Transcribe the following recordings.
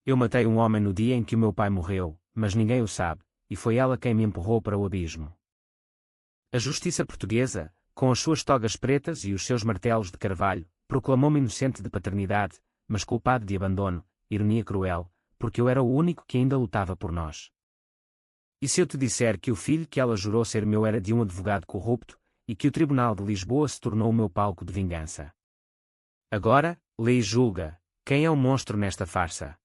Eu matei um homem no dia em que o meu pai morreu, mas ninguém o sabe, e foi ela quem me empurrou para o abismo. A justiça portuguesa, com as suas togas pretas e os seus martelos de carvalho, proclamou-me inocente de paternidade, mas culpado de abandono, ironia cruel, porque eu era o único que ainda lutava por nós. E se eu te disser que o filho que ela jurou ser meu era de um advogado corrupto, e que o Tribunal de Lisboa se tornou o meu palco de vingança? Agora, lê e julga, quem é o monstro nesta farsa?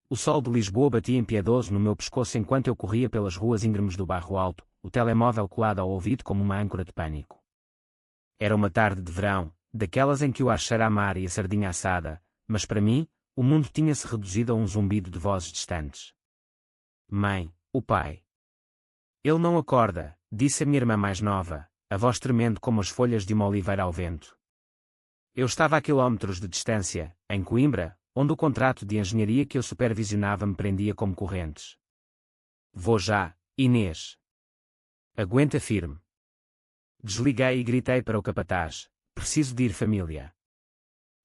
O sol de Lisboa batia impiedoso no meu pescoço enquanto eu corria pelas ruas íngremes do Bairro Alto, o telemóvel colado ao ouvido como uma âncora de pânico. Era uma tarde de verão, daquelas em que o ar cheira a mar e a sardinha assada, mas para mim, o mundo tinha-se reduzido a um zumbido de vozes distantes. Mãe, o pai. Ele não acorda, disse a minha irmã mais nova, a voz tremendo como as folhas de uma oliveira ao vento. Eu estava a quilómetros de distância, em Coimbra, onde o contrato de engenharia que eu supervisionava me prendia como correntes. Vou já, Inês. Aguenta firme. Desliguei e gritei para o capataz, preciso de ir, família.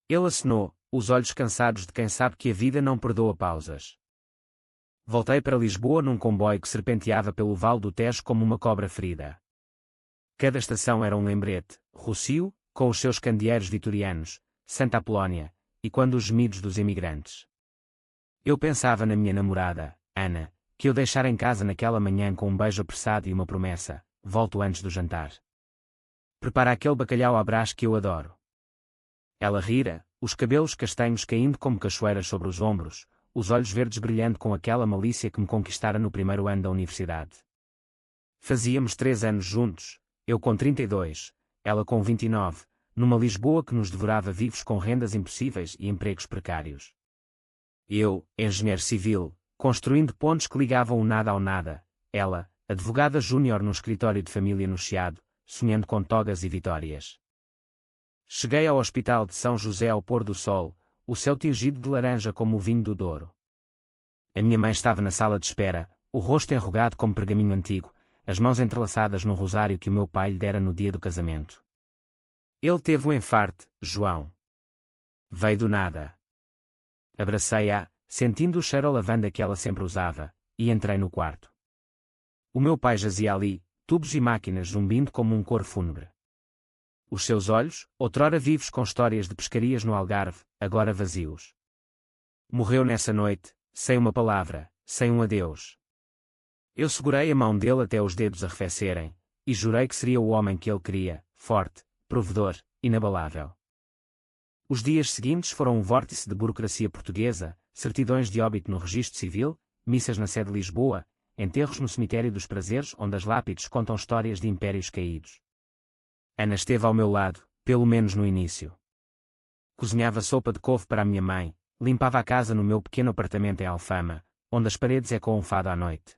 Ele acenou, os olhos cansados de quem sabe que a vida não perdoa pausas. Voltei para Lisboa num comboio que serpenteava pelo Vale do Tejo como uma cobra ferida. Cada estação era um lembrete, Rossio, com os seus candeeiros vitorianos, Santa Apolónia, e quando os gemidos dos imigrantes. Eu pensava na minha namorada, Ana, que eu deixara em casa naquela manhã com um beijo apressado e uma promessa: volto antes do jantar. Prepara aquele bacalhau à brás que eu adoro. Ela rira, os cabelos castanhos caindo como cachoeiras sobre os ombros, os olhos verdes brilhando com aquela malícia que me conquistara no primeiro ano da universidade. Fazíamos 3 anos juntos, eu com 32, ela com 29, numa Lisboa que nos devorava vivos com rendas impossíveis e empregos precários. Eu, engenheiro civil, construindo pontes que ligavam o nada ao nada, ela, advogada júnior num escritório de família no Chiado, sonhando com togas e vitórias. Cheguei ao Hospital de São José ao pôr do sol, o céu tingido de laranja como o vinho do Douro. A minha mãe estava na sala de espera, o rosto enrugado como pergaminho antigo, as mãos entrelaçadas num rosário que o meu pai lhe dera no dia do casamento. Ele teve um infarte, João. Veio do nada. Abracei-a, sentindo o cheiro a lavanda que ela sempre usava, e entrei no quarto. O meu pai jazia ali, tubos e máquinas zumbindo como um coro fúnebre. Os seus olhos, outrora vivos com histórias de pescarias no Algarve, agora vazios. Morreu nessa noite, sem uma palavra, sem um adeus. Eu segurei a mão dele até os dedos arrefecerem, e jurei que seria o homem que ele queria, forte, provedor, inabalável. Os dias seguintes foram um vórtice de burocracia portuguesa, certidões de óbito no registro civil, missas na sede de Lisboa, enterros no cemitério dos prazeres onde as lápides contam histórias de impérios caídos. Ana esteve ao meu lado, pelo menos no início. Cozinhava sopa de couve para a minha mãe, limpava a casa no meu pequeno apartamento em Alfama, onde as paredes ecoam um fado à noite.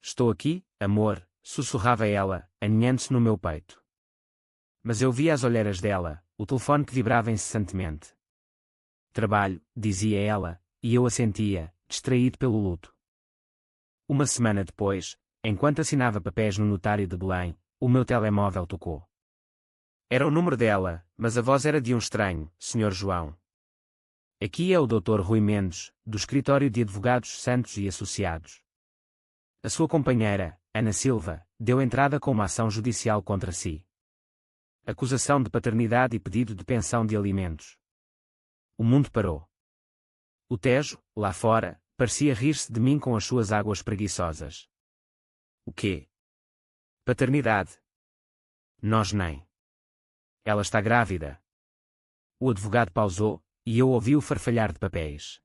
Estou aqui, amor, sussurrava ela, aninhando-se no meu peito. Mas eu via as olheiras dela, o telefone que vibrava incessantemente. Trabalho, dizia ela, e eu assentia, distraído pelo luto. Uma semana depois, enquanto assinava papéis no notário de Belém, o meu telemóvel tocou. Era o número dela, mas a voz era de um estranho, Sr. João. Aqui é o Dr. Rui Mendes, do escritório de advogados Santos e Associados. A sua companheira, Ana Silva, deu entrada com uma ação judicial contra si. Acusação de paternidade e pedido de pensão de alimentos. O mundo parou. O Tejo, lá fora, parecia rir-se de mim com as suas águas preguiçosas. O quê? Paternidade? Nós nem. Ela está grávida. O advogado pausou, e eu ouvi o farfalhar de papéis.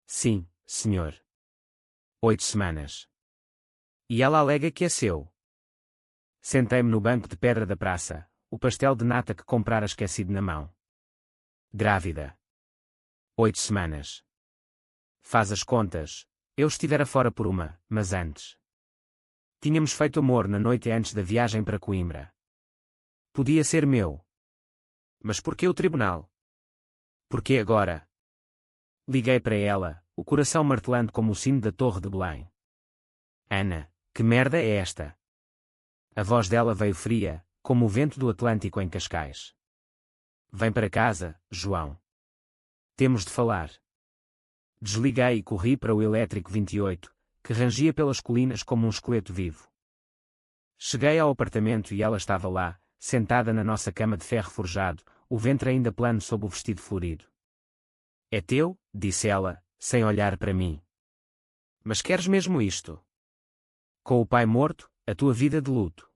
Sim, senhor. 8 semanas. E ela alega que é seu. Sentei-me no banco de pedra da praça, o pastel de nata que comprara esquecido na mão. Grávida. 8 semanas. Faz as contas, eu estivera fora por uma, mas antes. Tínhamos feito amor na noite antes da viagem para Coimbra. Podia ser meu. Mas por que o tribunal? Por que agora? Liguei para ela, o coração martelando como o sino da Torre de Belém. Ana, que merda é esta? A voz dela veio fria, como o vento do Atlântico em Cascais. Vem para casa, João. Temos de falar. Desliguei e corri para o elétrico 28, que rangia pelas colinas como um esqueleto vivo. Cheguei ao apartamento e ela estava lá, sentada na nossa cama de ferro forjado, o ventre ainda plano sob o vestido florido. É teu, disse ela, sem olhar para mim. Mas queres mesmo isto? Com o pai morto, a tua vida de luto.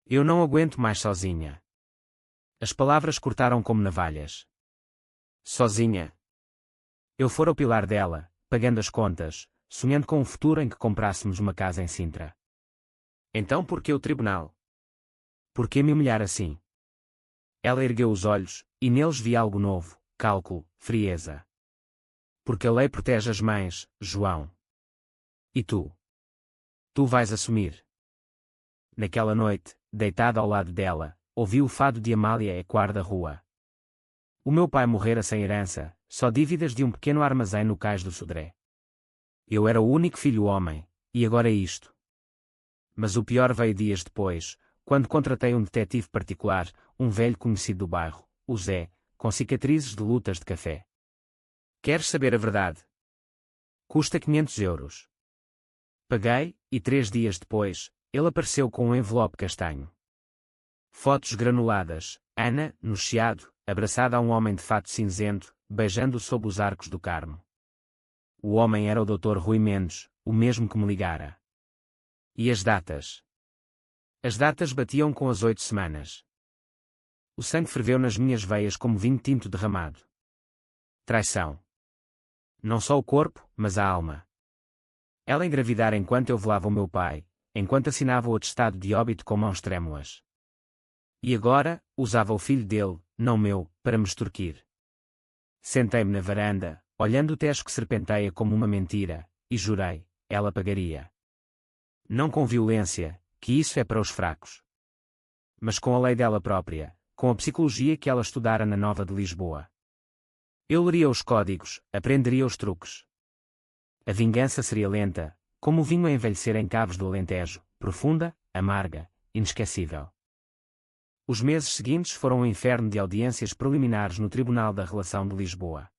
Eu não aguento mais sozinha. As palavras cortaram como navalhas. Sozinha. Eu fora o pilar dela, pagando as contas, sonhando com um futuro em que comprássemos uma casa em Sintra. Então por que o tribunal? Por que me humilhar assim? Ela ergueu os olhos, e neles vi algo novo, cálculo, frieza. Porque a lei protege as mães, João. E tu? Tu vais assumir. Naquela noite, deitada ao lado dela, ouvi o fado de Amália ecoar da rua. O meu pai morrera sem herança, só dívidas de um pequeno armazém no cais do Sodré. Eu era o único filho homem, e agora é isto. Mas o pior veio dias depois, quando contratei um detetive particular, um velho conhecido do bairro, o Zé, com cicatrizes de lutas de café. Queres saber a verdade? Custa 500 euros. Paguei, e 3 dias depois, ele apareceu com um envelope castanho. Fotos granuladas, Ana, no chiado, abraçada a um homem de fato cinzento, beijando-o sob os arcos do Carmo. O homem era o Dr. Rui Mendes, o mesmo que me ligara. E as datas? As datas batiam com as 8 semanas. O sangue ferveu nas minhas veias como vinho tinto derramado. Traição. Não só o corpo, mas a alma. Ela engravidara enquanto eu velava o meu pai, enquanto assinava o atestado de óbito com mãos trêmulas. E agora, usava o filho dele, não meu, para me extorquir. Sentei-me na varanda, olhando o tejo que serpenteia como uma mentira, e jurei, ela pagaria. Não com violência, que isso é para os fracos. Mas com a lei dela própria, com a psicologia que ela estudara na Nova de Lisboa. Eu leria os códigos, aprenderia os truques. A vingança seria lenta, como o vinho a envelhecer em caves do Alentejo, profunda, amarga, inesquecível. Os meses seguintes foram um inferno de audiências preliminares no Tribunal da Relação de Lisboa.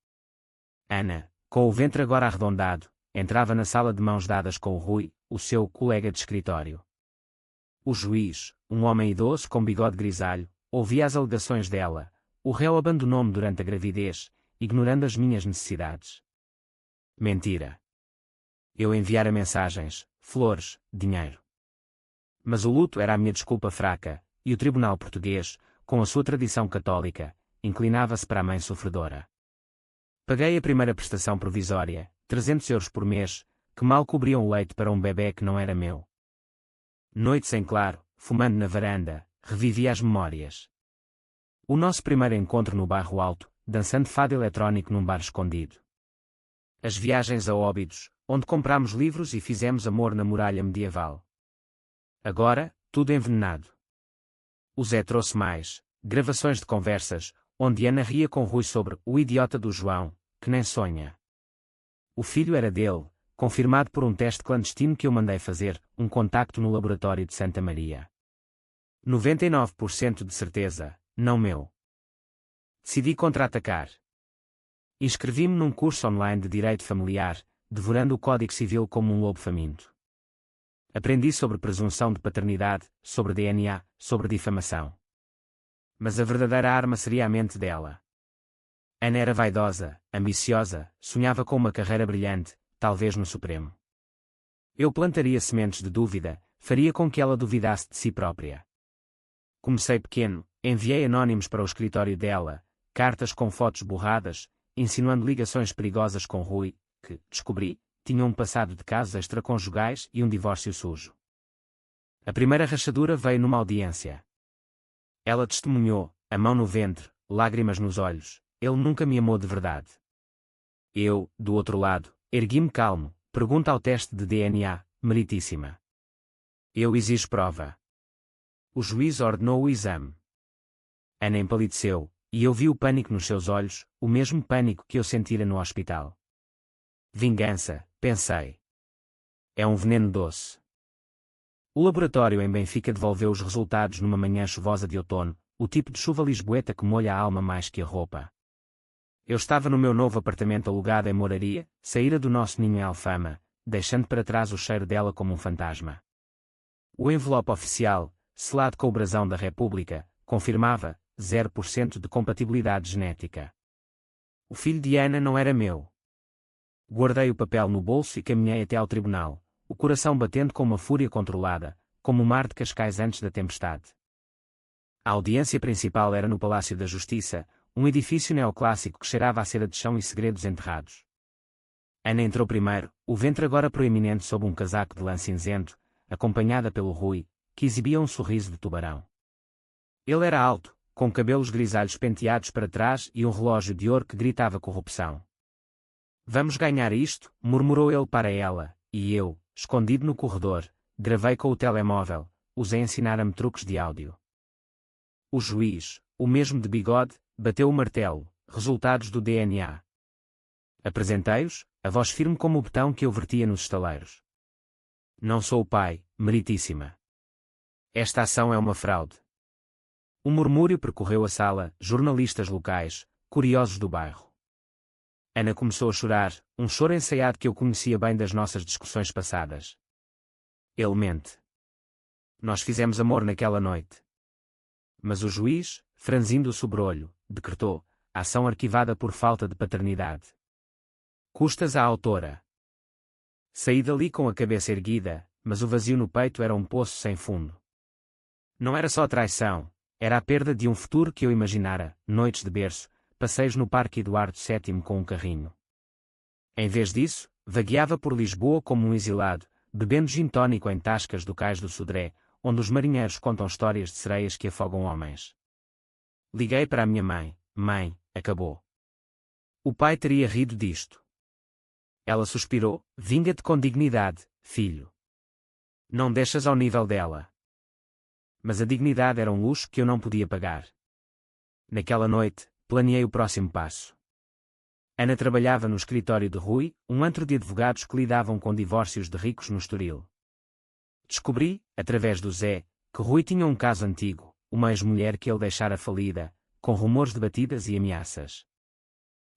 Ana, com o ventre agora arredondado, entrava na sala de mãos dadas com o Rui, o seu colega de escritório. O juiz, um homem idoso com bigode grisalho, ouvia as alegações dela. O réu abandonou-me durante a gravidez, ignorando as minhas necessidades. Mentira. Eu enviara mensagens, flores, dinheiro. Mas o luto era a minha desculpa fraca, e o tribunal português, com a sua tradição católica, inclinava-se para a mãe sofredora. Paguei a primeira prestação provisória, 300 euros por mês, que mal cobriam o leite para um bebê que não era meu. Noites em claro, fumando na varanda, revivia as memórias. O nosso primeiro encontro no Bairro Alto, dançando fado eletrónico num bar escondido. As viagens a Óbidos, onde comprámos livros e fizemos amor na muralha medieval. Agora, tudo envenenado. O Zé trouxe mais, gravações de conversas, onde Ana ria com Rui sobre o idiota do João, que nem sonha. O filho era dele, confirmado por um teste clandestino que eu mandei fazer, um contacto no laboratório de Santa Maria. 99% de certeza, não meu. Decidi contra-atacar. Inscrevi-me num curso online de Direito Familiar, devorando o Código Civil como um lobo faminto. Aprendi sobre presunção de paternidade, sobre DNA, sobre difamação. Mas a verdadeira arma seria a mente dela. Ana era vaidosa, ambiciosa, sonhava com uma carreira brilhante, talvez no Supremo. Eu plantaria sementes de dúvida, faria com que ela duvidasse de si própria. Comecei pequeno, enviei anónimos para o escritório dela, cartas com fotos borradas, insinuando ligações perigosas com Rui, que, descobri, tinha um passado de casos extraconjugais e um divórcio sujo. A primeira rachadura veio numa audiência. Ela testemunhou, a mão no ventre, lágrimas nos olhos, ele nunca me amou de verdade. Eu, do outro lado, ergui-me calmo, pergunta ao teste de DNA, meritíssima. Eu exijo prova. O juiz ordenou o exame. Ana empalideceu, e eu vi o pânico nos seus olhos, o mesmo pânico que eu sentira no hospital. Vingança, pensei. É um veneno doce. O laboratório em Benfica devolveu os resultados numa manhã chuvosa de outono, o tipo de chuva lisboeta que molha a alma mais que a roupa. Eu estava no meu novo apartamento alugado em Moraria, saíra do nosso ninho em Alfama, deixando para trás o cheiro dela como um fantasma. O envelope oficial, selado com o brasão da República, confirmava 0% de compatibilidade genética. O filho de Ana não era meu. Guardei o papel no bolso e caminhei até ao tribunal, o coração batendo com uma fúria controlada, como o mar de Cascais antes da tempestade. A audiência principal era no Palácio da Justiça, um edifício neoclássico que cheirava a cera de chão e segredos enterrados. Ana entrou primeiro, o ventre agora proeminente sob um casaco de lã cinzento, acompanhada pelo Rui, que exibia um sorriso de tubarão. Ele era alto, com cabelos grisalhos penteados para trás e um relógio de ouro que gritava corrupção. Vamos ganhar isto, murmurou ele para ela, e eu, escondido no corredor, gravei com o telemóvel, usei ensinar-me truques de áudio. O juiz, o mesmo de bigode, bateu o martelo, resultados do DNA. Apresentei-os, a voz firme como o botão que eu vertia nos estaleiros. Não sou o pai, meritíssima. Esta ação é uma fraude. Um murmúrio percorreu a sala, jornalistas locais, curiosos do bairro. Ana começou a chorar, um choro ensaiado que eu conhecia bem das nossas discussões passadas. Ele mente. Nós fizemos amor naquela noite. Mas o juiz, franzindo o sobrolho, decretou, ação arquivada por falta de paternidade. Custas à autora. Saí dali com a cabeça erguida, mas o vazio no peito era um poço sem fundo. Não era só traição, era a perda de um futuro que eu imaginara, noites de berço, passeios no Parque Eduardo VII com um carrinho. Em vez disso, vagueava por Lisboa como um exilado, bebendo gin tónico em tascas do cais do Sodré, onde os marinheiros contam histórias de sereias que afogam homens. Liguei para a minha mãe. Mãe, acabou. O pai teria rido disto. Ela suspirou, vinga-te com dignidade, filho. Não deixas ao nível dela. Mas a dignidade era um luxo que eu não podia pagar. Naquela noite, planeei o próximo passo. Ana trabalhava no escritório de Rui, um antro de advogados que lidavam com divórcios de ricos no Estoril. Descobri, através do Zé, que Rui tinha um caso antigo, uma ex-mulher que ele deixara falida, com rumores de batidas e ameaças.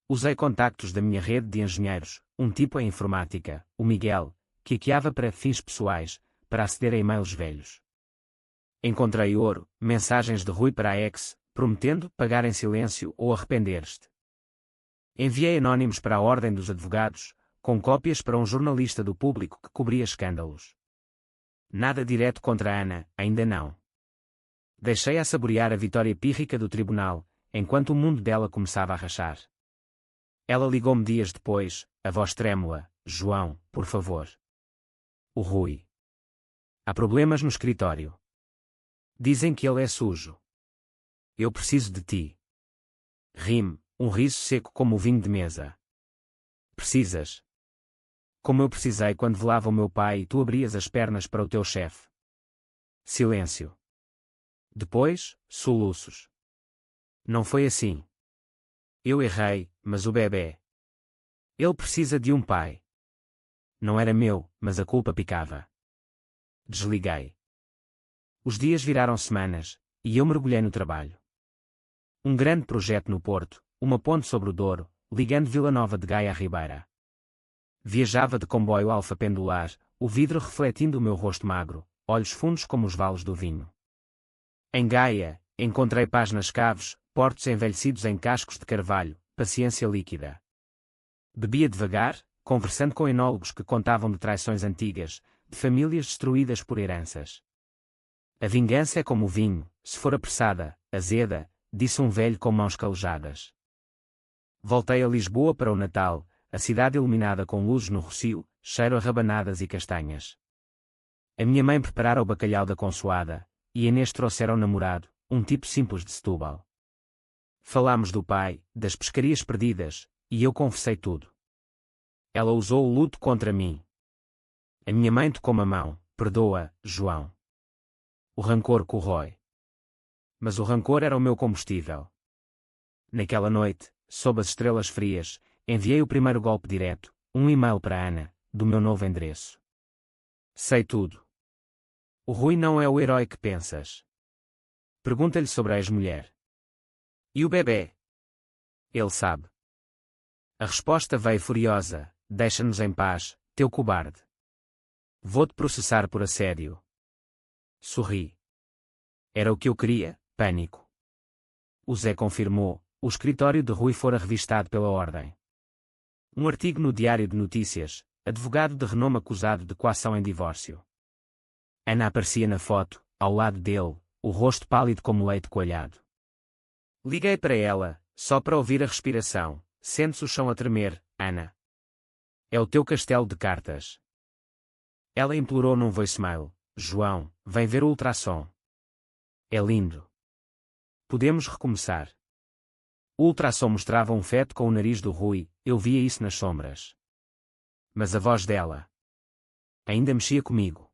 Usei contactos da minha rede de engenheiros, um tipo em informática, o Miguel, que hackeava para fins pessoais, para aceder a e-mails velhos. Encontrei ouro, mensagens de Rui para a ex, prometendo pagar em silêncio ou arrepender-te. Enviei anónimos para a Ordem dos Advogados, com cópias para um jornalista do Público que cobria escândalos. Nada direto contra Ana, ainda não. Deixei-a saborear a vitória pírrica do tribunal, enquanto o mundo dela começava a rachar. Ela ligou-me dias depois, a voz trêmula, João, por favor. O Rui. Há problemas no escritório. Dizem que ele é sujo. Eu preciso de ti. Rime, um riso seco como o vinho de mesa. Precisas. Como eu precisei quando velava o meu pai e tu abrias as pernas para o teu chefe. Silêncio. Depois, soluços. Não foi assim. Eu errei, mas o bebê. Ele precisa de um pai. Não era meu, mas a culpa picava. Desliguei. Os dias viraram semanas, e eu mergulhei no trabalho. Um grande projeto no Porto, uma ponte sobre o Douro, ligando Vila Nova de Gaia à Ribeira. Viajava de comboio alfa pendular, o vidro refletindo o meu rosto magro, olhos fundos como os valos do vinho. Em Gaia, encontrei paz nas caves, portos envelhecidos em cascos de carvalho, paciência líquida. Bebia devagar, conversando com enólogos que contavam de traições antigas, de famílias destruídas por heranças. A vingança é como o vinho, se for apressada, azeda, disse um velho com mãos calejadas. Voltei a Lisboa para o Natal, a cidade iluminada com luzes no rocio, cheiro a rabanadas e castanhas. A minha mãe preparara o bacalhau da consoada, e Inês trouxera o namorado, um tipo simples de Setúbal. Falámos do pai, das pescarias perdidas, e eu confessei tudo. Ela usou o luto contra mim. A minha mãe tocou-me a mão, perdoa, João. O rancor corrói. Mas o rancor era o meu combustível. Naquela noite, sob as estrelas frias, enviei o primeiro golpe direto, um e-mail para Ana, do meu novo endereço. Sei tudo. O Rui não é o herói que pensas. Pergunta-lhe sobre a ex-mulher. E o bebê? Ele sabe. A resposta veio furiosa: deixa-nos em paz, teu cobarde. Vou-te processar por assédio. Sorri. Era o que eu queria, pânico. O Zé confirmou: o escritório de Rui fora revistado pela ordem. Um artigo no Diário de Notícias: advogado de renome acusado de coação em divórcio. Ana aparecia na foto, ao lado dele, o rosto pálido como leite coalhado. Liguei para ela, só para ouvir a respiração. Sente-se o chão a tremer, Ana. É o teu castelo de cartas. Ela implorou num voicemail: João, vem ver o ultrassom. É lindo. Podemos recomeçar. O ultrassom mostrava um feto com o nariz do Rui, eu via isso nas sombras. Mas a voz dela ainda mexia comigo.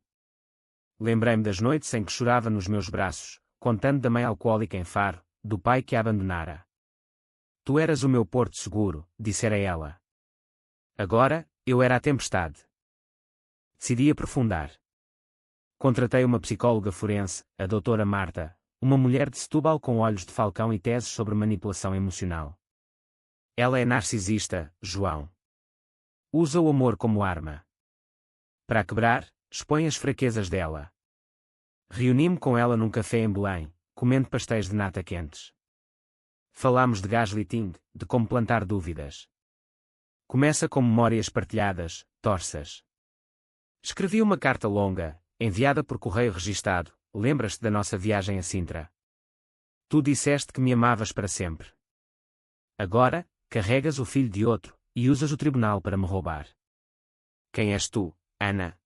Lembrei-me das noites em que chorava nos meus braços, contando da mãe alcoólica em Faro, do pai que a abandonara. Tu eras o meu porto seguro, dissera ela. Agora, eu era a tempestade. Decidi aprofundar. Contratei uma psicóloga forense, a doutora Marta, uma mulher de Setúbal com olhos de falcão e teses sobre manipulação emocional. Ela é narcisista, João. Usa o amor como arma. Para a quebrar, expõe as fraquezas dela. Reuni-me com ela num café em Belém, comendo pastéis de nata quentes. Falámos de gaslighting, de como plantar dúvidas. Começa com memórias partilhadas, torças. Escrevi uma carta longa, enviada por correio registado. Lembras-te da nossa viagem a Sintra? Tu disseste que me amavas para sempre. Agora, carregas o filho de outro, e usas o tribunal para me roubar. Quem és tu, Ana?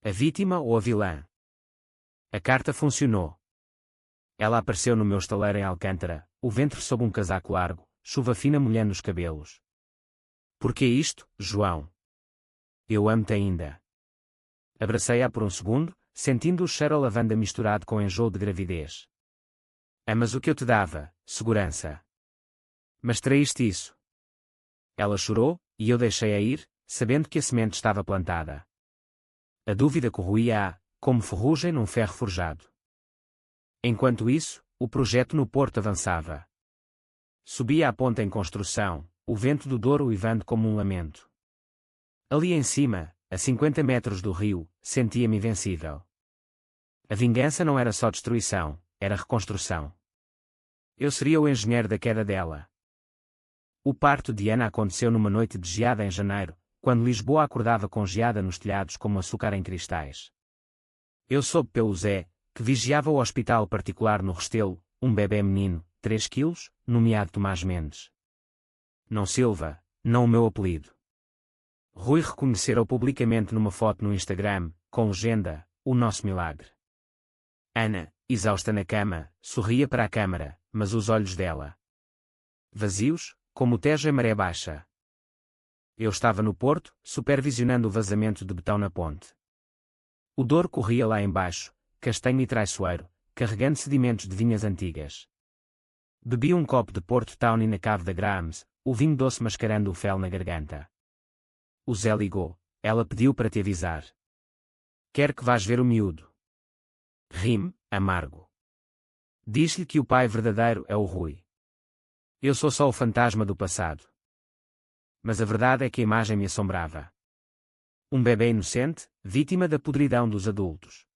A vítima ou a vilã? A carta funcionou. Ela apareceu no meu estaleiro em Alcântara, o ventre sob um casaco largo, chuva fina molhando os cabelos. Por que isto, João? Eu amo-te ainda. Abracei-a por um segundo, sentindo o cheiro a lavanda misturado com enjoo de gravidez. Amas o que eu te dava, segurança. Mas traíste isso. Ela chorou, e eu deixei-a ir, sabendo que a semente estava plantada. A dúvida corroía-a, como ferrugem num ferro forjado. Enquanto isso, o projeto no Porto avançava. Subia a ponta em construção, o vento do Douro uivando como um lamento. Ali em cima, a 50 metros do rio, sentia-me invencível. A vingança não era só destruição, era reconstrução. Eu seria o engenheiro da queda dela. O parto de Ana aconteceu numa noite de geada em janeiro, quando Lisboa acordava com geada nos telhados como açúcar em cristais. Eu soube pelo Zé, que vigiava o hospital particular no Restelo, um bebé menino, 3 quilos, nomeado Tomás Mendes. Não Silva, não o meu apelido. Rui reconhecera-o publicamente numa foto no Instagram, com legenda: o nosso milagre. Ana, exausta na cama, sorria para a câmara, mas os olhos dela vazios, como o Tejo em maré baixa. Eu estava no Porto, supervisionando o vazamento de betão na ponte. O Douro corria lá embaixo, castanho e traiçoeiro, carregando sedimentos de vinhas antigas. Bebi um copo de Porto Tawny na cave da Grams, o vinho doce mascarando o fel na garganta. O Zé ligou. Ela pediu para te avisar. Quer que vás ver o miúdo. Rime, amargo. Diz-lhe que o pai verdadeiro é o Rui. Eu sou só o fantasma do passado. Mas a verdade é que a imagem me assombrava. Um bebê inocente, vítima da podridão dos adultos.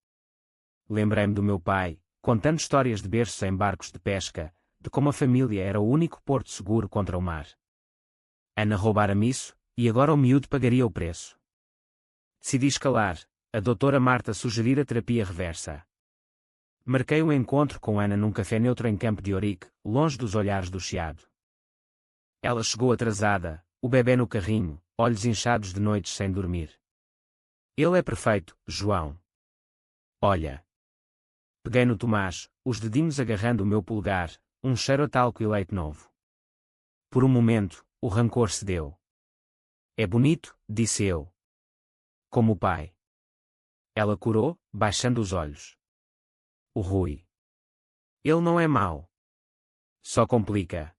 Lembrei-me do meu pai, contando histórias de berços em barcos de pesca, de como a família era o único porto seguro contra o mar. Ana roubara-me isso, e agora o miúdo pagaria o preço. Decidi escalar. A doutora Marta sugerira terapia reversa. Marquei um encontro com Ana num café neutro em Campo de Ourique, longe dos olhares do chiado. Ela chegou atrasada, o bebê no carrinho, olhos inchados de noites sem dormir. Ele é perfeito, João. Olha. Peguei no Tomás, os dedinhos agarrando o meu polegar, um cheiro a talco e leite novo. Por um momento, o rancor cedeu. É bonito, disse eu. Como o pai. Ela corou, baixando os olhos. O Rui. Ele não é mau. Só complica.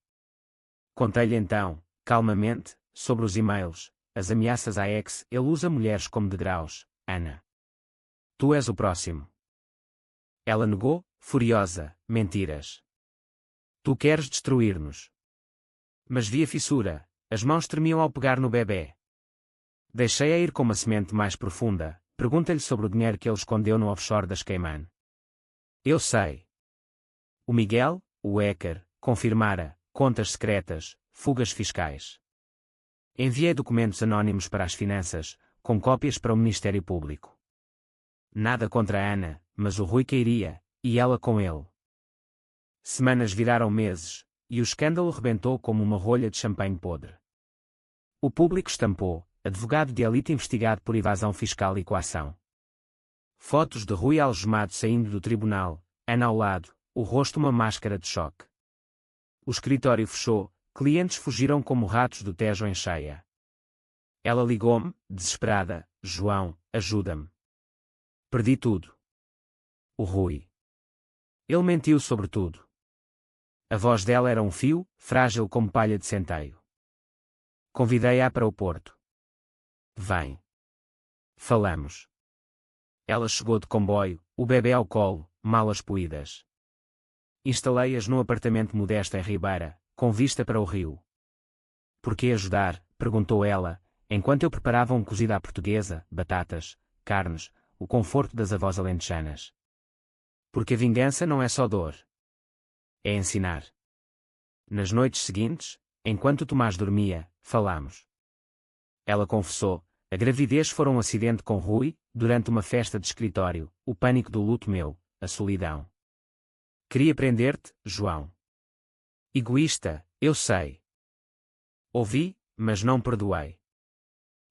Contei-lhe então, calmamente, sobre os e-mails, as ameaças à ex. Ele usa mulheres como degraus, Ana. Tu és o próximo. Ela negou, furiosa: mentiras. Tu queres destruir-nos. Mas vi a fissura, As mãos tremiam ao pegar no bebê. Deixei-a ir com uma semente mais profunda. Pergunta-lhe sobre o dinheiro que ele escondeu no offshore das Cayman. Eu sei. O Miguel, o hacker, confirmara, contas secretas, fugas fiscais. Enviei documentos anónimos para as finanças, com cópias para o Ministério Público. Nada contra a Ana, mas o Rui cairia, e ela com ele. Semanas viraram meses, e o escândalo rebentou como uma rolha de champanhe podre. O público estampou, advogado de elite investigado por evasão fiscal e coação. Fotos de Rui algemado saindo do tribunal, Ana ao lado, o rosto uma máscara de choque. O escritório fechou, clientes fugiram como ratos do Tejo em cheia. Ela ligou-me, desesperada, João, ajuda-me. Perdi tudo. O Rui. Ele mentiu sobre tudo. A voz dela era um fio, frágil como palha de centeio. Convidei-a para o Porto. Vem. Falamos. Ela chegou de comboio, o bebê ao colo, malas poídas. Instalei-as num apartamento modesto em Ribeira, com vista para o rio. Por que ajudar? Perguntou ela, enquanto eu preparava um cozido à portuguesa, batatas, carnes, o conforto das avós alentejanas. Porque a vingança não é só dor. É ensinar. Nas noites seguintes, enquanto Tomás dormia, falámos. Ela confessou, a gravidez fora um acidente com Rui, durante uma festa de escritório, o pânico do luto meu, a solidão. Queria prender-te, João. Egoísta, eu sei. Ouvi, mas não perdoei.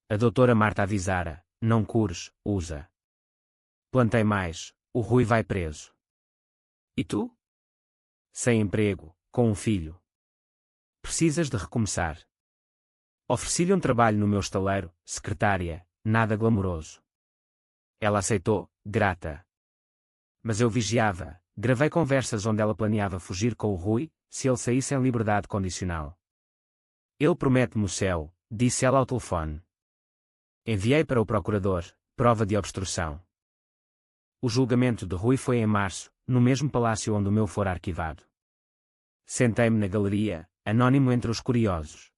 A doutora Marta avisara, não cures, usa. Plantei mais, o Rui vai preso. E tu? Sem emprego, com um filho. Precisas de recomeçar. Ofereci-lhe um trabalho no meu estaleiro, secretária, nada glamouroso. Ela aceitou, grata. Mas eu vigiava, gravei conversas onde ela planeava fugir com o Rui, se ele saísse em liberdade condicional. Ele promete-me o céu, disse ela ao telefone. Enviei para o procurador, prova de obstrução. O julgamento de Rui foi em março, no mesmo palácio onde o meu fora arquivado. Sentei-me na galeria, anónimo entre os curiosos.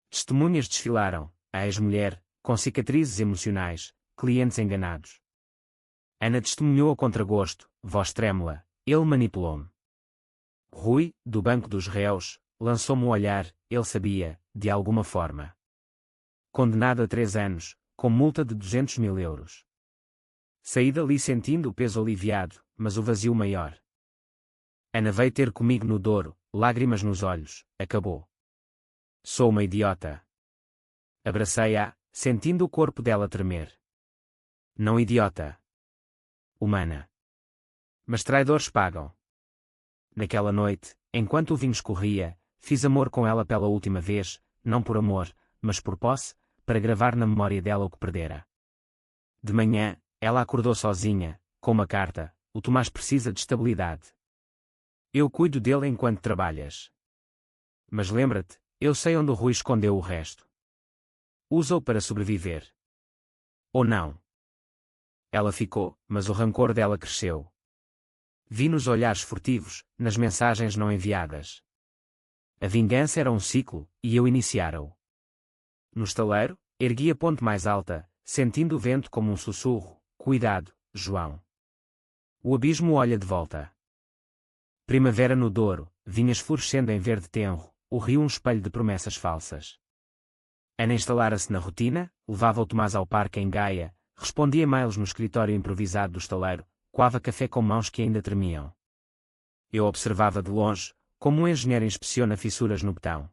Testemunhas desfilaram, a ex-mulher, com cicatrizes emocionais, clientes enganados. Ana testemunhou a contragosto, voz trêmula, ele manipulou-me. Rui, do banco dos réus, lançou-me um olhar, ele sabia, de alguma forma. Condenado a 3 anos, com multa de 200 mil euros. Saí dali sentindo o peso aliviado, mas o vazio maior. Ana veio ter comigo no Douro, lágrimas nos olhos, acabou. Sou uma idiota. Abracei-a, sentindo o corpo dela tremer. Não idiota. Humana. Mas traidores pagam. Naquela noite, enquanto o vinho escorria, fiz amor com ela pela última vez, não por amor, mas por posse, para gravar na memória dela o que perdera. De manhã, ela acordou sozinha, com uma carta, o Tomás precisa de estabilidade. Eu cuido dele enquanto trabalhas. Mas lembra-te, eu sei onde o Rui escondeu o resto. Usa-o para sobreviver. Ou não. Ela ficou, mas o rancor dela cresceu. Vi nos olhares furtivos, nas mensagens não enviadas. A vingança era um ciclo, e eu iniciara-o. No estaleiro, ergui a ponte mais alta, sentindo o vento como um sussurro, cuidado, João. O abismo olha de volta. Primavera no Douro, vinhas florescendo em verde tenro, o rio um espelho de promessas falsas. Ana instalara-se na rotina, levava o Tomás ao parque em Gaia, respondia e-mails no escritório improvisado do estaleiro, coava café com mãos que ainda tremiam. Eu observava de longe, como um engenheiro inspeciona fissuras no betão.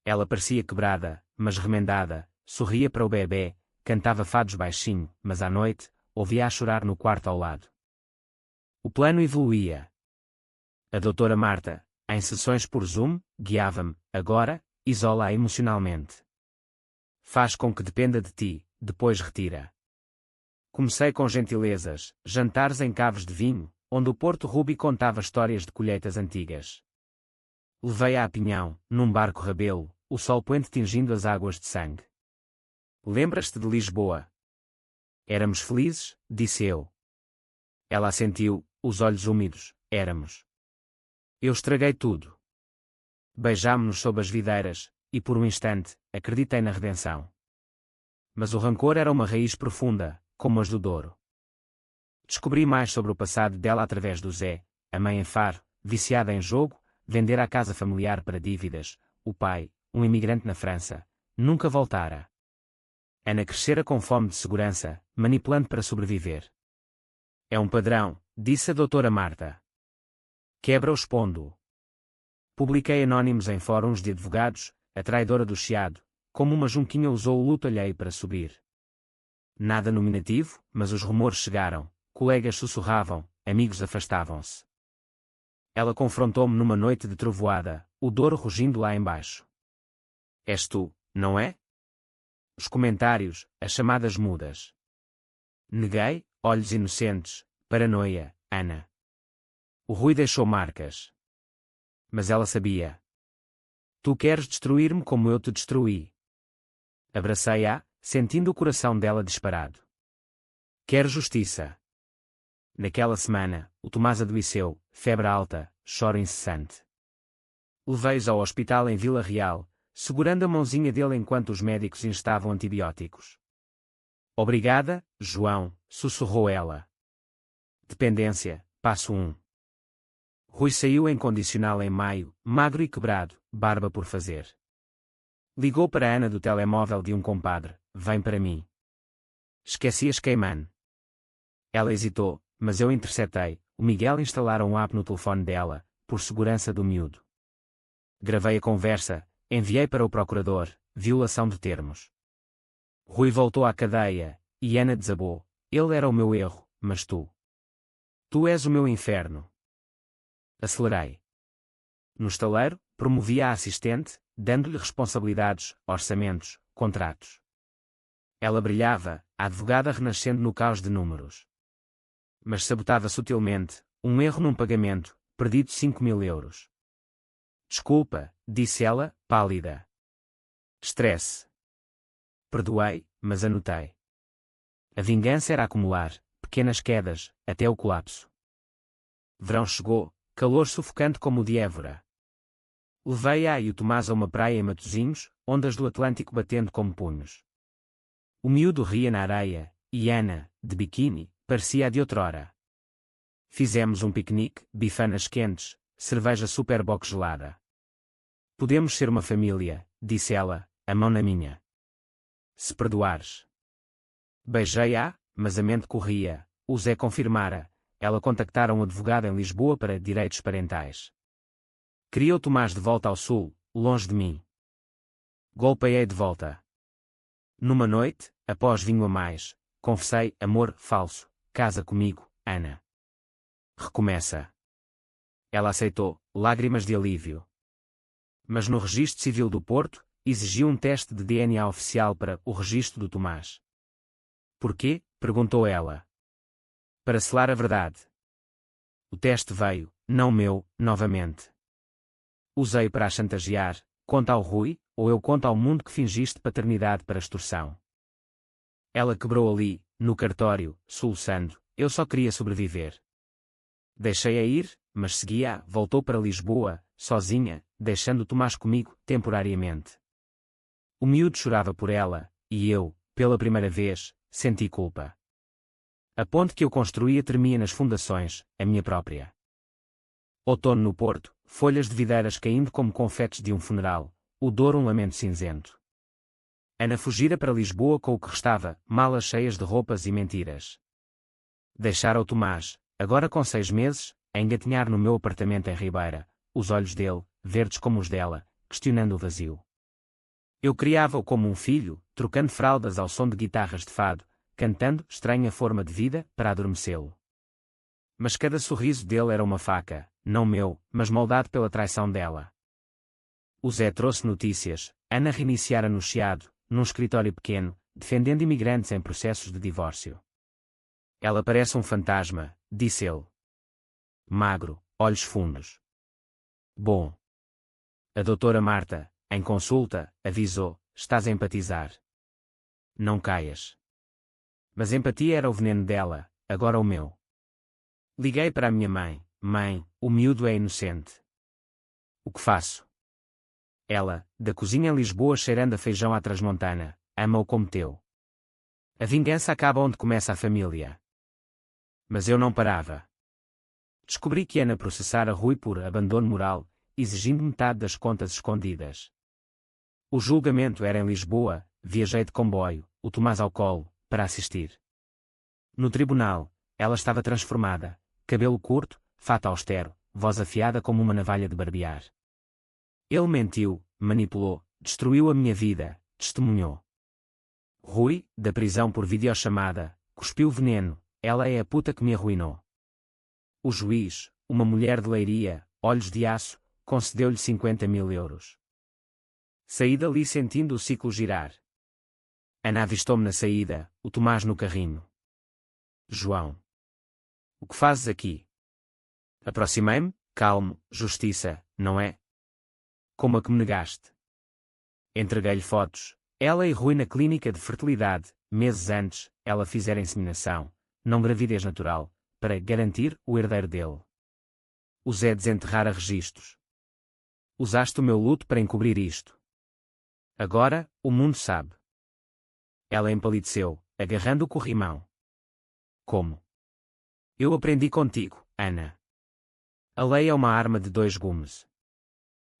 Ela parecia quebrada, mas remendada, sorria para o bebê, cantava fados baixinho, mas à noite, ouvia-a chorar no quarto ao lado. O plano evoluía. A doutora Marta, em sessões por Zoom, guiava-me, agora, isola-a emocionalmente. Faz com que dependa de ti, depois retira. Comecei com gentilezas, jantares em caves de vinho, onde o Porto Rubi contava histórias de colheitas antigas. Levei-a a Pinhão, num barco rabelo, o sol poente tingindo as águas de sangue. Lembras-te de Lisboa? Éramos felizes, disse eu. Ela assentiu, os olhos úmidos, éramos. Eu estraguei tudo. Beijámo-nos sob as videiras, e por um instante, acreditei na redenção. Mas o rancor era uma raiz profunda, como as do Douro. Descobri mais sobre o passado dela através do Zé, a mãe em Faro, viciada em jogo, vender a casa familiar para dívidas, o pai, um imigrante na França, nunca voltara. Ana crescera com fome de segurança, manipulando para sobreviver. É um padrão, disse a doutora Marta. Quebra-o expondo-o. Publiquei anónimos em fóruns de advogados, a traidora do Chiado, como uma junquinha usou o luto alheio para subir. Nada nominativo, mas os rumores chegaram, colegas sussurravam, amigos afastavam-se. Ela confrontou-me numa noite de trovoada, o Douro rugindo lá embaixo. És tu, não é? Os comentários, as chamadas mudas. Neguei, olhos inocentes, paranoia, Ana. O Rui deixou marcas. Mas ela sabia. Tu queres destruir-me como eu te destruí. Abracei-a, sentindo o coração dela disparado. Quero justiça. Naquela semana, o Tomás adoeceu, febre alta, choro incessante. Levei-os ao hospital em Vila Real, segurando a mãozinha dele enquanto os médicos instavam antibióticos. Obrigada, João, sussurrou ela. Dependência, passo 1. Rui saiu em condicional em maio, magro e quebrado, barba por fazer. Ligou para Ana do telemóvel de um compadre, vem para mim. Esqueci as Cayman. Ela hesitou, mas eu interceptei, o Miguel instalara um app no telefone dela, por segurança do miúdo. Gravei a conversa, enviei para o procurador, violação de termos. Rui voltou à cadeia, e Ana desabou, ele era o meu erro, mas tu. Tu és o meu inferno. Acelerei. No estaleiro, promovia a assistente, dando-lhe responsabilidades, orçamentos, contratos. Ela brilhava, a advogada renascendo no caos de números. Mas sabotava sutilmente, um erro num pagamento, perdido 5.000 euros. Desculpa, disse ela, pálida. Estresse. Perdoei, mas anotei. A vingança era acumular, pequenas quedas, até o colapso. Verão chegou, calor sufocante como o de Évora. Levei-a e o Tomás a uma praia em Matosinhos, ondas do Atlântico batendo como punhos. O miúdo ria na areia, e Ana, de biquíni, parecia a de outrora. Fizemos um piquenique, bifanas quentes, cerveja Superboc gelada. Podemos ser uma família, disse ela, a mão na minha. Se perdoares. Beijei-a, mas a mente corria, o Zé confirmara, ela contactara um advogado em Lisboa para direitos parentais. Queria o Tomás de volta ao sul, longe de mim. Golpeei de volta. Numa noite, após vinho a mais, confessei, amor, falso, casa comigo, Ana. Recomeça. Ela aceitou, lágrimas de alívio. Mas no registro civil do Porto, exigiu um teste de DNA oficial para o registro do Tomás. Porquê? Perguntou ela. Para selar a verdade. O teste veio, não meu, novamente. Usei para a chantagear, conta ao Rui, ou eu conto ao mundo que fingiste paternidade para extorsão. Ela quebrou ali, no cartório, soluçando, eu só queria sobreviver. Deixei-a ir, mas seguia, voltou para Lisboa, sozinha, deixando Tomás comigo, temporariamente. O miúdo chorava por ela, e eu, pela primeira vez, senti culpa. A ponte que eu construía tremia nas fundações, a minha própria. Outono no Porto, folhas de videiras caindo como confetes de um funeral, o Douro um lamento cinzento. Ana fugira para Lisboa com o que restava, malas cheias de roupas e mentiras. Deixara o Tomás, agora com 6 meses, a engatinhar no meu apartamento em Ribeira, os olhos dele, verdes como os dela, questionando o vazio. Eu criava-o como um filho, trocando fraldas ao som de guitarras de fado, cantando estranha forma de vida, para adormecê-lo. Mas cada sorriso dele era uma faca, não meu, mas moldado pela traição dela. O Zé trouxe notícias, Ana reiniciara no Chiado, num escritório pequeno, defendendo imigrantes em processos de divórcio. Ela parece um fantasma, disse ele. Magro, olhos fundos. Bom. A doutora Marta, em consulta, avisou, estás a empatizar. Não caias. Mas empatia era o veneno dela, agora o meu. Liguei para a minha mãe, mãe, o miúdo é inocente. O que faço? Ela, da cozinha em Lisboa cheirando a feijão à transmontana, ama-o como teu. A vingança acaba onde começa a família. Mas eu não parava. Descobri que Ana processara Rui por abandono moral, exigindo metade das contas escondidas. O julgamento era em Lisboa, viajei de comboio, o Tomás ao colo, para assistir. No tribunal, ela estava transformada, cabelo curto, fato austero, voz afiada como uma navalha de barbear. Ele mentiu, manipulou, destruiu a minha vida, testemunhou. Rui, da prisão por videochamada, cuspiu veneno, ela é a puta que me arruinou. O juiz, uma mulher de Leiria, olhos de aço, concedeu-lhe 50.000 euros. Saí dali sentindo o ciclo girar. Ana avistou-me na saída, o Tomás no carrinho. João. O que fazes aqui? Aproximei-me, calmo, justiça, não é? Como a que me negaste? Entreguei-lhe fotos, ela e Rui na clínica de fertilidade, meses antes, ela fizera inseminação, não gravidez natural, para garantir o herdeiro dele. O Zé desenterrara registros. Usaste o meu luto para encobrir isto. Agora, o mundo sabe. Ela empalideceu, agarrando o corrimão. Como? Eu aprendi contigo, Ana. A lei é uma arma de dois gumes.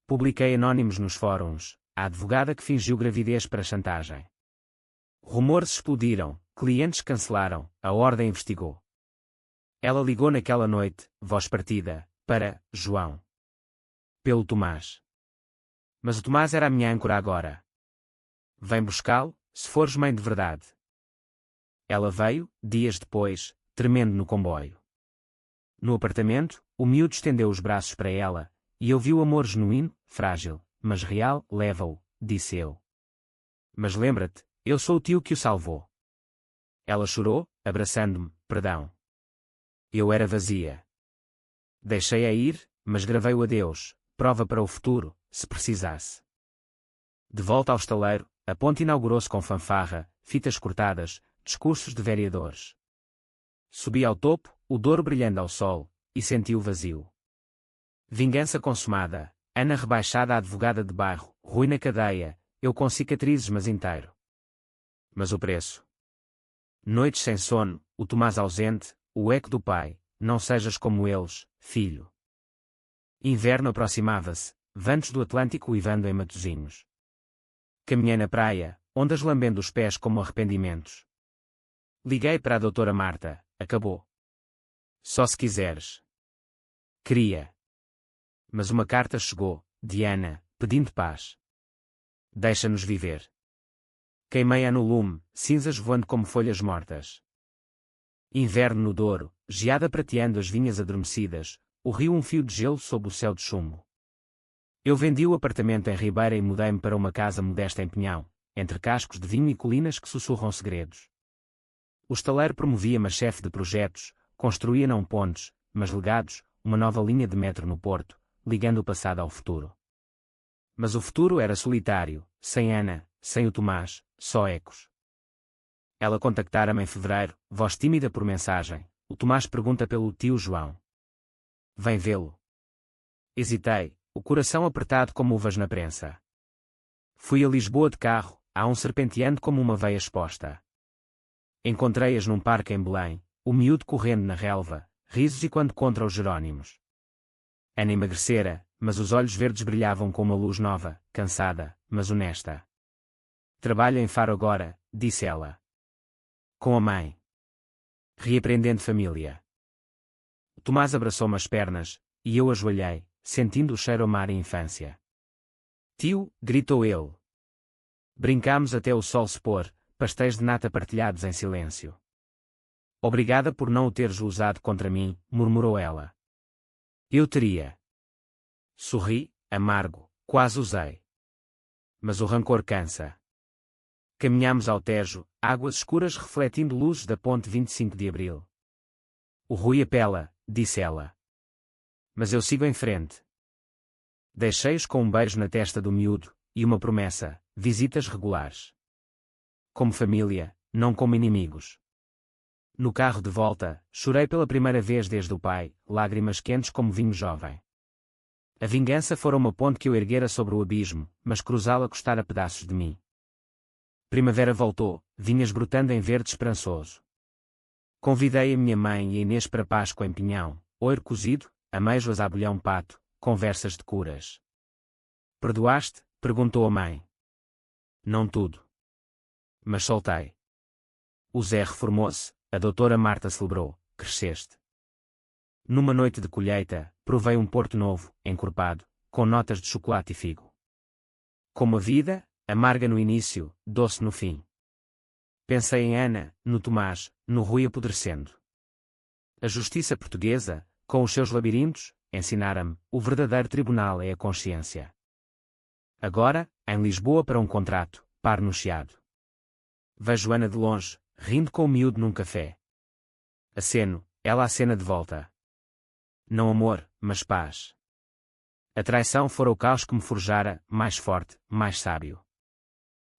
Publiquei anónimos nos fóruns, a advogada que fingiu gravidez para chantagem. Rumores explodiram, clientes cancelaram, a ordem investigou. Ela ligou naquela noite, voz partida, para João. Pelo Tomás. Mas o Tomás era a minha âncora agora. Vem buscá-lo, se fores mãe de verdade. Ela veio, dias depois, tremendo no comboio. No apartamento, o miúdo estendeu os braços para ela, e eu vi o amor genuíno, frágil, mas real, leva-o, disse eu. Mas lembra-te, eu sou o tio que o salvou. Ela chorou, abraçando-me, perdão. Eu era vazia. Deixei-a ir, mas gravei o adeus, prova para o futuro, se precisasse. De volta ao estaleiro, a ponte inaugurou-se com fanfarra, fitas cortadas, discursos de vereadores. Subi ao topo, o Douro brilhando ao sol, e senti o vazio. Vingança consumada, Ana rebaixada a advogada de bairro, Rui na cadeia, eu com cicatrizes mas inteiro. Mas o preço? Noites sem sono, o Tomás ausente, o eco do pai, não sejas como eles, filho. Inverno aproximava-se, ventos do Atlântico uivando em Matosinhos. Caminhei na praia, ondas lambendo os pés como arrependimentos. Liguei para a doutora Marta, acabou. Só se quiseres. Queria. Mas uma carta chegou, de Ana, pedindo paz. Deixa-nos viver. Queimei-a no lume, cinzas voando como folhas mortas. Inverno no Douro, geada prateando as vinhas adormecidas, o rio um fio de gelo sob o céu de chumbo. Eu vendi o apartamento em Ribeira e mudei-me para uma casa modesta em Pinhão, entre cascos de vinho e colinas que sussurram segredos. O estaleiro promovia-me a chefe de projetos, construía não pontes, mas legados, uma nova linha de metro no Porto, ligando o passado ao futuro. Mas o futuro era solitário, sem Ana, sem o Tomás, só ecos. Ela contactara-me em fevereiro, voz tímida por mensagem, o Tomás pergunta pelo tio João. Vem vê-lo. Hesitei, o coração apertado como uvas na prensa. Fui a Lisboa de carro, a um serpenteando como uma veia exposta. Encontrei-as num parque em Belém, o miúdo correndo na relva, risos e quando contra os Jerónimos. Ana emagrecera, mas os olhos verdes brilhavam com uma luz nova, cansada, mas honesta. Trabalho em Faro agora, disse ela. Com a mãe. Reaprendendo família. Tomás abraçou-me as pernas, e eu ajoelhei, sentindo o cheiro a mar e infância. Tio, gritou ele. Brincámos até o sol se pôr, pastéis de nata partilhados em silêncio. Obrigada por não o teres usado contra mim, murmurou ela. Eu teria. Sorri, amargo, quase usei. Mas o rancor cansa. Caminhámos ao Tejo, águas escuras refletindo luzes da ponte 25 de Abril. O Rui apela, disse ela. Mas eu sigo em frente. Deixei-os com um beijo na testa do miúdo, e uma promessa, visitas regulares. Como família, não como inimigos. No carro de volta, chorei pela primeira vez desde o pai, lágrimas quentes como vinho jovem. A vingança fora uma ponte que eu erguera sobre o abismo, mas cruzá-la custara pedaços de mim. Primavera voltou, vinhas brotando em verde esperançoso. Convidei a minha mãe e a Inês para Páscoa em Pinhão, oiro cozido, amêijoas à bolhão pato, conversas de curas. Perdoaste? Perguntou a mãe. Não tudo. Mas soltei. O Zé reformou-se, a doutora Marta celebrou, cresceste. Numa noite de colheita, provei um Porto Novo, encorpado, com notas de chocolate e figo. Como a vida, amarga no início, doce no fim. Pensei em Ana, no Tomás, no Rui apodrecendo. A justiça portuguesa, com os seus labirintos, ensinara-me, o verdadeiro tribunal é a consciência. Agora, em Lisboa para um contrato, par no Chiado. Vejo Ana de longe, rindo com o miúdo num café. Aceno, ela acena de volta. Não amor, mas paz. A traição fora o caos que me forjara, mais forte, mais sábio.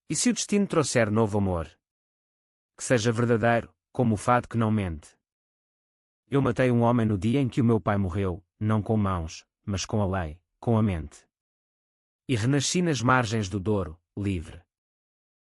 E se o destino trouxer novo amor? Que seja verdadeiro, como o fado que não mente. Eu matei um homem no dia em que o meu pai morreu, não com mãos, mas com a lei, com a mente. E renasci nas margens do Douro, livre.